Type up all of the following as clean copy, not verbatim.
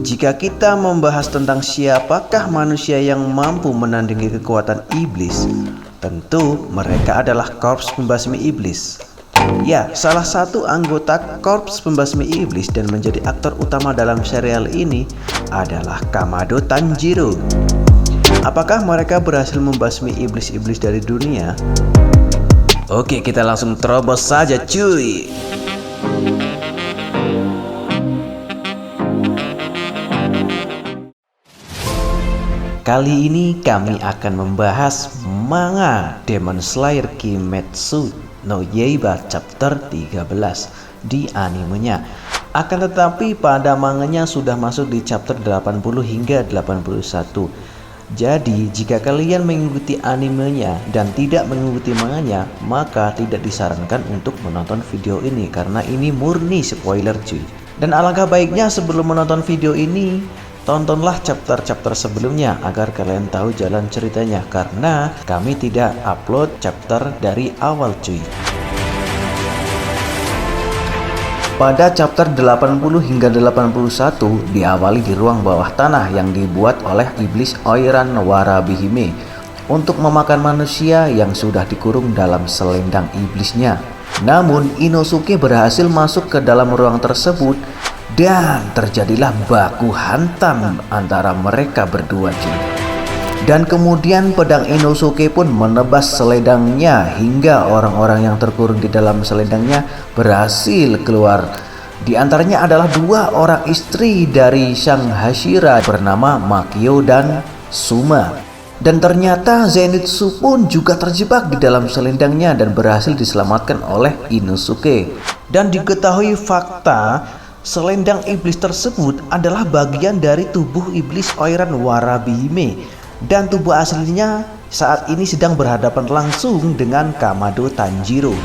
Jika kita membahas tentang siapakah manusia yang mampu menandingi kekuatan iblis, tentu mereka adalah korps pembasmi iblis. Ya, salah satu anggota korps pembasmi iblis dan menjadi aktor utama dalam serial ini adalah Kamado Tanjiro. Apakah mereka berhasil membasmi iblis-iblis dari dunia? Oke, kita langsung terobos saja cuy. Kali ini kami akan membahas manga Demon Slayer Kimetsu no Yaiba chapter 13 di animenya. Akan tetapi pada manganya sudah masuk di chapter 80 hingga 81. Jadi jika kalian mengikuti animenya dan tidak mengikuti manganya, maka tidak disarankan untuk menonton video ini karena ini murni spoiler cuy. Dan alangkah baiknya sebelum menonton video ini, tontonlah chapter-chapter sebelumnya agar kalian tahu jalan ceritanya, karena kami tidak upload chapter dari awal cuy. Pada chapter 80 hingga 81 diawali di ruang bawah tanah yang dibuat oleh iblis Oiran Warabihime untuk memakan manusia yang sudah dikurung dalam selendang iblisnya. Namun Inosuke berhasil masuk ke dalam ruang tersebut dan terjadilah baku hantam antara mereka berdua cuy. Dan kemudian pedang Inosuke pun menebas selendangnya hingga orang-orang yang terkurung di dalam selendangnya berhasil keluar. Di antaranya adalah dua orang istri dari Sang Hashira bernama Makio dan Suma. Dan ternyata Zenitsu pun juga terjebak di dalam selendangnya dan berhasil diselamatkan oleh Inosuke. Dan diketahui fakta selendang iblis tersebut adalah bagian dari tubuh iblis Oiran Warabihime. Dan tubuh aslinya saat ini sedang berhadapan langsung dengan Kamado Tanjiro.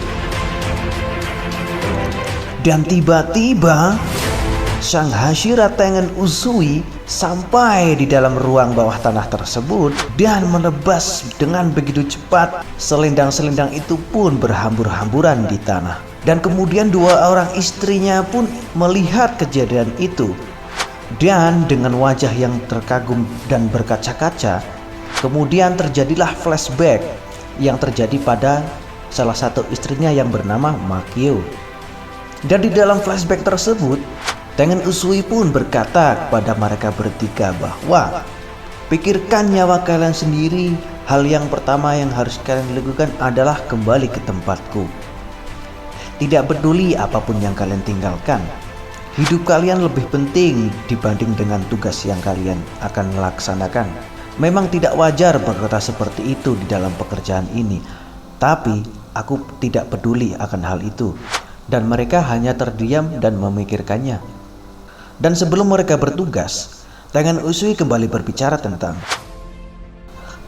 Dan tiba-tiba Sang Hashira Tengen Uzui sampai di dalam ruang bawah tanah tersebut dan menebas dengan begitu cepat. Selendang-selendang itu pun berhambur-hamburan di tanah. Dan kemudian dua orang istrinya pun melihat kejadian itu. Dan dengan wajah yang terkagum dan berkaca-kaca, kemudian terjadilah flashback yang terjadi pada salah satu istrinya yang bernama Makio. Dan di dalam flashback tersebut, Tengen Uzui pun berkata kepada mereka bertiga bahwa pikirkan nyawa kalian sendiri, hal yang pertama yang harus kalian lakukan adalah kembali ke tempatku. Tidak peduli apapun yang kalian tinggalkan, hidup kalian lebih penting dibanding dengan tugas yang kalian akan laksanakan. Memang tidak wajar berkata seperti itu di dalam pekerjaan ini, tapi aku tidak peduli akan hal itu. Dan mereka hanya terdiam dan memikirkannya. Dan sebelum mereka bertugas, Tengen Uzui kembali berbicara tentang,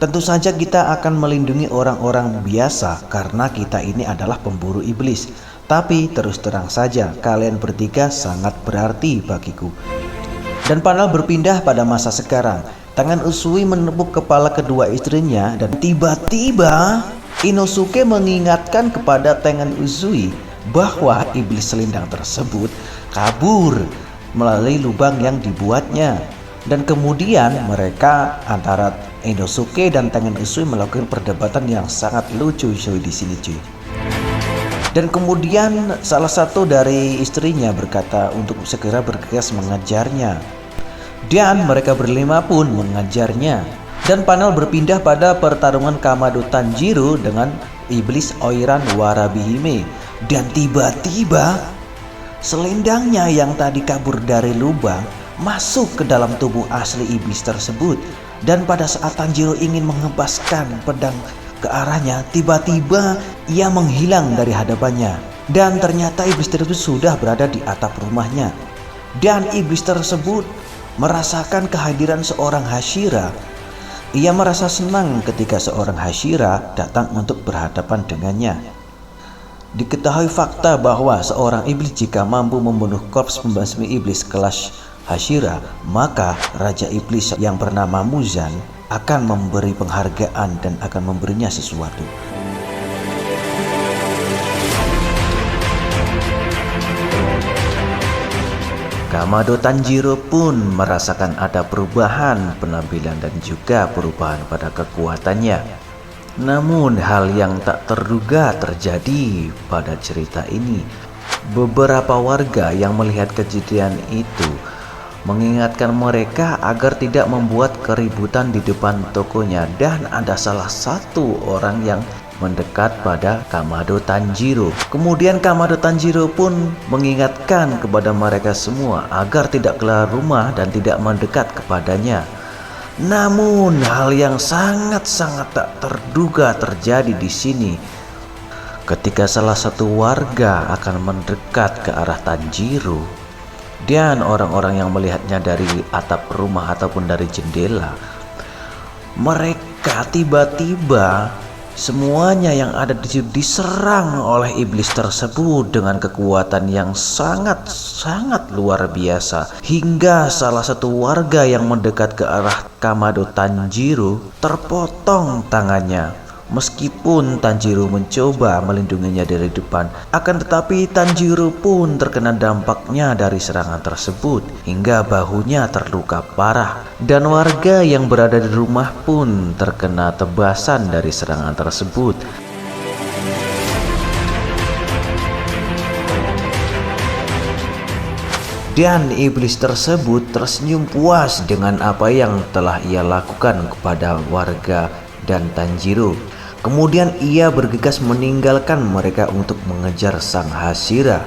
tentu saja kita akan melindungi orang-orang biasa karena kita ini adalah pemburu iblis. Tapi terus terang saja kalian bertiga sangat berarti bagiku. Dan panel berpindah pada masa sekarang. Tengen Uzui menepuk kepala kedua istrinya dan tiba-tiba Inosuke mengingatkan kepada Tengen Uzui bahwa iblis selendang tersebut kabur melalui lubang yang dibuatnya. Dan kemudian mereka antara Inosuke dan Tengen Uzui melakukan perdebatan yang sangat lucu cuy di sini cuy. Dan kemudian salah satu dari istrinya berkata untuk segera bergegas mengejarnya. Dan mereka berlima pun mengejarnya. Dan panel berpindah pada pertarungan Kamado Tanjiro dengan iblis Oiran Warabihime. Dan tiba-tiba selendangnya yang tadi kabur dari lubang masuk ke dalam tubuh asli iblis tersebut. Dan pada saat Tanjiro ingin menghempaskan pedang ke arahnya, tiba-tiba ia menghilang dari hadapannya. Dan ternyata iblis tersebut sudah berada di atap rumahnya. Dan iblis tersebut merasakan kehadiran seorang Hashira. Ia merasa senang ketika seorang Hashira datang untuk berhadapan dengannya. Diketahui fakta bahwa seorang iblis jika mampu membunuh korps pembasmi iblis kelas Hashira, maka Raja Iblis yang bernama Muzan akan memberi penghargaan dan akan memberinya sesuatu. Kamado Tanjiro pun merasakan ada perubahan penampilan dan juga perubahan pada kekuatannya. Namun hal yang tak terduga terjadi pada cerita ini. Beberapa warga yang melihat kejadian itu mengingatkan mereka agar tidak membuat keributan di depan tokonya, dan ada salah satu orang yang mendekat pada Kamado Tanjiro. Kemudian Kamado Tanjiro pun mengingatkan kepada mereka semua agar tidak keluar rumah dan tidak mendekat kepadanya. Namun hal yang sangat-sangat tak terduga terjadi di sini. Ketika salah satu warga akan mendekat ke arah Tanjiro, dan orang-orang yang melihatnya dari atap rumah ataupun dari jendela, mereka tiba-tiba semuanya yang ada di situ diserang oleh iblis tersebut dengan kekuatan yang sangat-sangat luar biasa, hingga salah satu warga yang mendekat ke arah Kamado Tanjiro terpotong tangannya. Meskipun Tanjiro mencoba melindunginya dari depan, akan tetapi Tanjiro pun terkena dampaknya dari serangan tersebut hingga bahunya terluka parah, dan warga yang berada di rumah pun terkena tebasan dari serangan tersebut. Dan iblis tersebut tersenyum puas dengan apa yang telah ia lakukan kepada warga dan Tanjiro. Kemudian ia bergegas meninggalkan mereka untuk mengejar sang Hashira.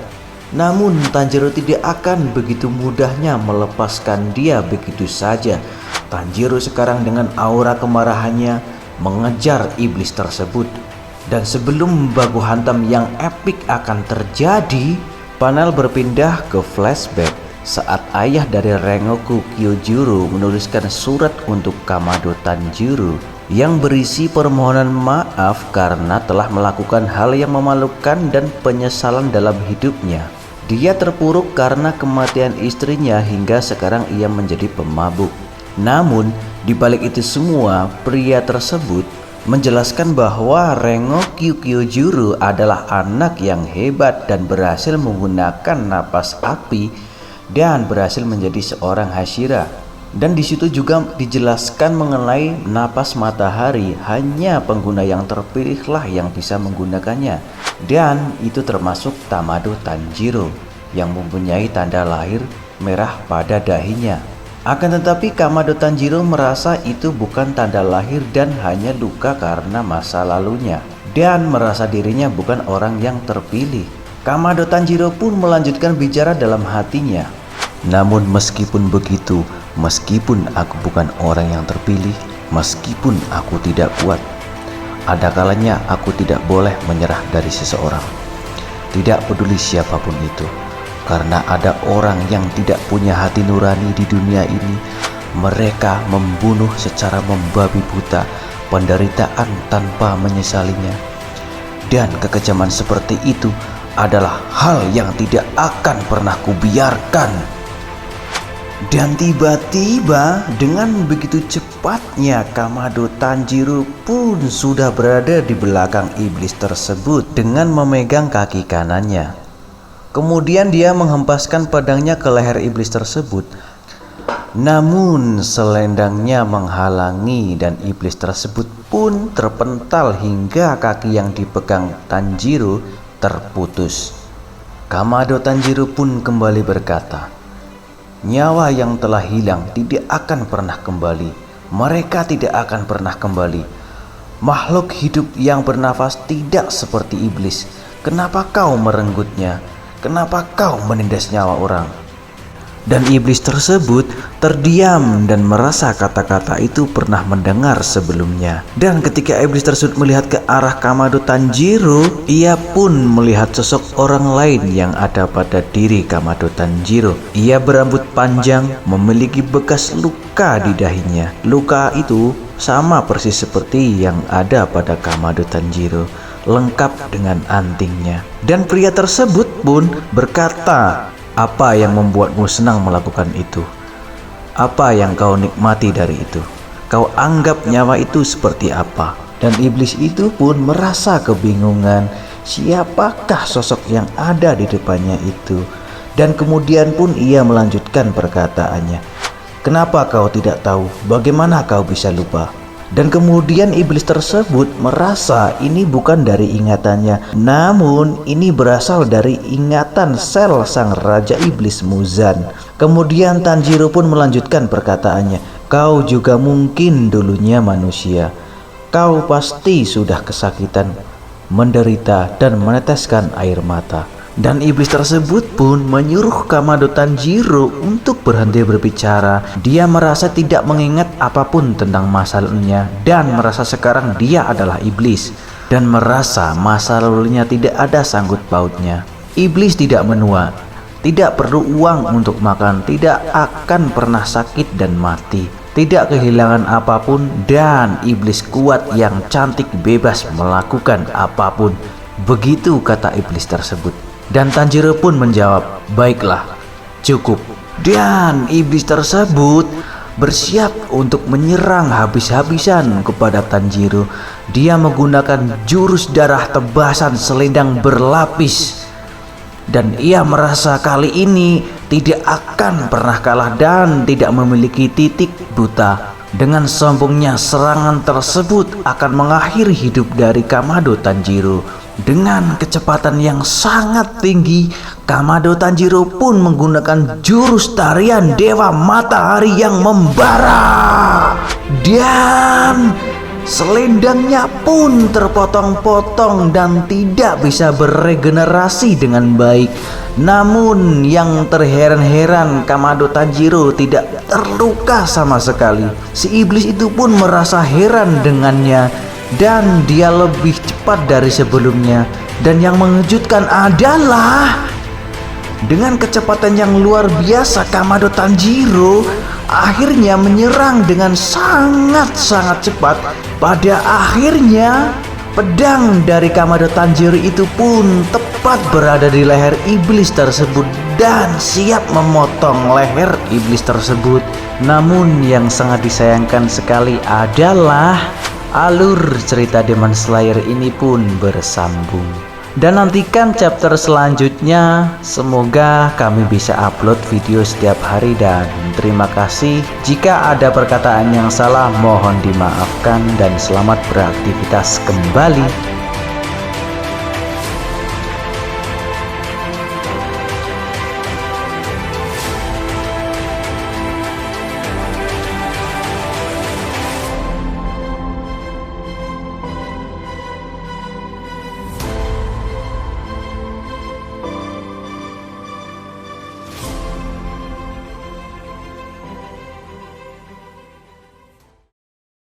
Namun Tanjiro tidak akan begitu mudahnya melepaskan dia begitu saja. Tanjiro sekarang dengan aura kemarahannya mengejar iblis tersebut. Dan sebelum baku hantam yang epik akan terjadi, panel berpindah ke flashback saat ayah dari Rengoku Kyojuro menuliskan surat untuk Kamado Tanjiro yang berisi permohonan maaf karena telah melakukan hal yang memalukan dan penyesalan dalam hidupnya. Dia terpuruk karena kematian istrinya hingga sekarang ia menjadi pemabuk. Namun di balik itu semua, pria tersebut menjelaskan bahwa Rengoku Kyojuro adalah anak yang hebat dan berhasil menggunakan napas api dan berhasil menjadi seorang Hashira. Dan di situ juga dijelaskan mengenai napas matahari, hanya pengguna yang terpilihlah yang bisa menggunakannya. Dan itu termasuk Kamado Tanjiro yang mempunyai tanda lahir merah pada dahinya. Akan tetapi Kamado Tanjiro merasa itu bukan tanda lahir dan hanya luka karena masa lalunya, dan merasa dirinya bukan orang yang terpilih. Kamado Tanjiro pun melanjutkan bicara dalam hatinya. Namun meskipun begitu, meskipun aku bukan orang yang terpilih, meskipun aku tidak kuat, ada kalanya aku tidak boleh menyerah dari seseorang. Tidak peduli siapapun itu, karena ada orang yang tidak punya hati nurani di dunia ini. Mereka membunuh secara membabi buta, penderitaan tanpa menyesalinya. Dan kekejaman seperti itu adalah hal yang tidak akan pernah kubiarkan. Dan tiba-tiba dengan begitu cepatnya Kamado Tanjiro pun sudah berada di belakang iblis tersebut dengan memegang kaki kanannya. Kemudian dia menghempaskan pedangnya ke leher iblis tersebut. Namun selendangnya menghalangi dan iblis tersebut pun terpental hingga kaki yang dipegang Tanjiro terputus. Kamado Tanjiro pun kembali berkata, "Nyawa yang telah hilang tidak akan pernah kembali. Mereka tidak akan pernah kembali. Makhluk hidup yang bernafas tidak seperti iblis. Kenapa kau merenggutnya? Kenapa kau menindas nyawa orang?" Dan iblis tersebut terdiam dan merasa kata-kata itu pernah mendengar sebelumnya. Dan ketika iblis tersebut melihat ke arah Kamado Tanjiro, ia pun melihat sosok orang lain yang ada pada diri Kamado Tanjiro. Ia berambut panjang, memiliki bekas luka di dahinya. Luka itu sama persis seperti yang ada pada Kamado Tanjiro, lengkap dengan antingnya. Dan pria tersebut pun berkata, "Apa yang membuatmu senang melakukan itu? Apa yang kau nikmati dari itu? Kau anggap nyawa itu seperti apa?" Dan iblis itu pun merasa kebingungan, siapakah sosok yang ada di depannya itu. Dan kemudian pun ia melanjutkan perkataannya. Kenapa kau tidak tahu? Bagaimana kau bisa lupa? Dan kemudian iblis tersebut merasa ini bukan dari ingatannya, namun ini berasal dari ingatan sel sang Raja Iblis Muzan. Kemudian Tanjiro pun melanjutkan perkataannya. Kau juga mungkin dulunya manusia. Kau pasti sudah kesakitan, menderita, dan meneteskan air mata. Dan iblis tersebut pun menyuruh Kamado Tanjiro untuk berhenti berbicara. Dia merasa tidak mengingat apapun tentang masa lalunya dan merasa sekarang dia adalah iblis dan merasa masa lalunya tidak ada sangkut pautnya. Iblis tidak menua, tidak perlu uang untuk makan, tidak akan pernah sakit dan mati, tidak kehilangan apapun, dan iblis kuat yang cantik bebas melakukan apapun. Begitu kata iblis tersebut. Dan Tanjiro pun menjawab, baiklah, cukup. Dan iblis tersebut bersiap untuk menyerang habis-habisan kepada Tanjiro. Dia menggunakan jurus darah tebasan selendang berlapis. Dan ia merasa kali ini tidak akan pernah kalah dan tidak memiliki titik buta. Dengan sombongnya serangan tersebut akan mengakhiri hidup dari Kamado Tanjiro. Dengan kecepatan yang sangat tinggi, Kamado Tanjiro pun menggunakan jurus tarian Dewa Matahari yang membara. Dan selendangnya pun terpotong-potong dan tidak bisa beregenerasi dengan baik. Namun yang terheran-heran, Kamado Tanjiro tidak terluka sama sekali. Si iblis itu pun merasa heran dengannya dan dia lebih cepat dari sebelumnya. Dan yang mengejutkan adalah dengan kecepatan yang luar biasa, Kamado Tanjiro akhirnya menyerang dengan sangat-sangat cepat. Pada akhirnya pedang dari Kamado Tanjiro itu pun tepat berada di leher iblis tersebut dan siap memotong leher iblis tersebut. Namun yang sangat disayangkan sekali adalah alur cerita Demon Slayer ini pun bersambung. Dan nantikan chapter selanjutnya. Semoga kami bisa upload video setiap hari. Dan terima kasih. Jika ada perkataan yang salah mohon dimaafkan. Dan selamat beraktivitas kembali.